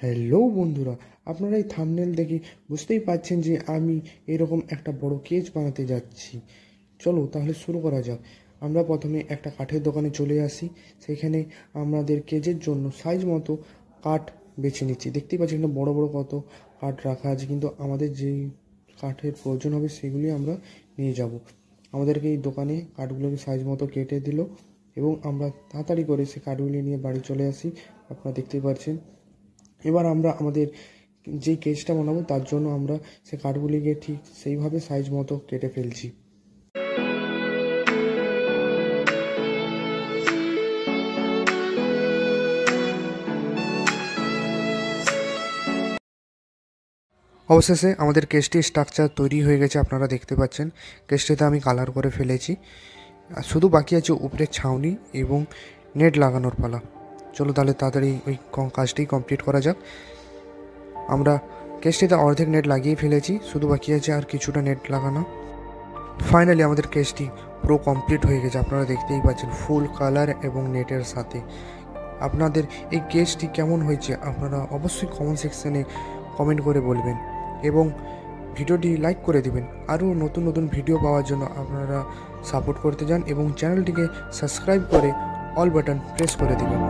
Hello বন্ধুরা, আপনারা এই থাম্বনেল দেখে বুঝতেই পারছেন যে আমি এরকম একটা বড় কেজ বানাতে যাচ্ছি। চলো তাহলে শুরু করা যাক। আমরা প্রথমে একটা কাঠের দোকানে চলে আসি। সেখানে আমাদের কেজের জন্য সাইজ মতো কাঠ বেছে নিচ্ছি। দেখতেই পাচ্ছি এখানে বড় বড় কত কাঠ রাখা আছে, কিন্তু আমাদের যেই কাঠের প্রয়োজন হবে সেগুলি আমরা নিয়ে যাব। আমাদেরকে এই দোকানে কাঠগুলোকে সাইজ মতো কেটে দিল এবং আমরা তাড়াতাড়ি করে সে কাঠগুলি নিয়ে বাড়ি চলে আসি। আপনারা দেখতেই পাচ্ছেন। এবার আমরা আমাদের যেই কেজটা বানাবো তার জন্য আমরা সে কাঠগুলিকে ঠিক সেইভাবে সাইজ মতো কেটে ফেলছি। অবশেষে আমাদের কেজটির স্ট্রাকচার তৈরি হয়ে গেছে, আপনারা দেখতে পাচ্ছেন। কেজটিতে আমি কালার করে ফেলেছি, আর শুধু বাকি আছে উপরে ছাউনি এবং নেট লাগানোর পালা। চলো তাহলে তাড়াতাড়ি ওই কাজটি কমপ্লিট করা যাক। আমরা কেজটিতে অর্ধেক নেট লাগিয়ে ফেলেছি, শুধু বাকি আছে আর কিছুটা নেট লাগানো। ফাইনালি আমাদের কেজটি পুরো কমপ্লিট হয়ে গেছে, আপনারা দেখতেই পাচ্ছেন ফুল কালার এবং নেটের সাথে। আপনাদের এই কেজটি কেমন হয়েছে আপনারা অবশ্যই কমেন্ট সেকশানে কমেন্ট করে বলবেন এবং ভিডিওটি লাইক করে দিবেন। আরও নতুন নতুন ভিডিও পাওয়ার জন্য আপনারা সাপোর্ট করতে যান এবং চ্যানেলটিকে সাবস্ক্রাইব করে অল বাটন প্রেস করে দিবেন।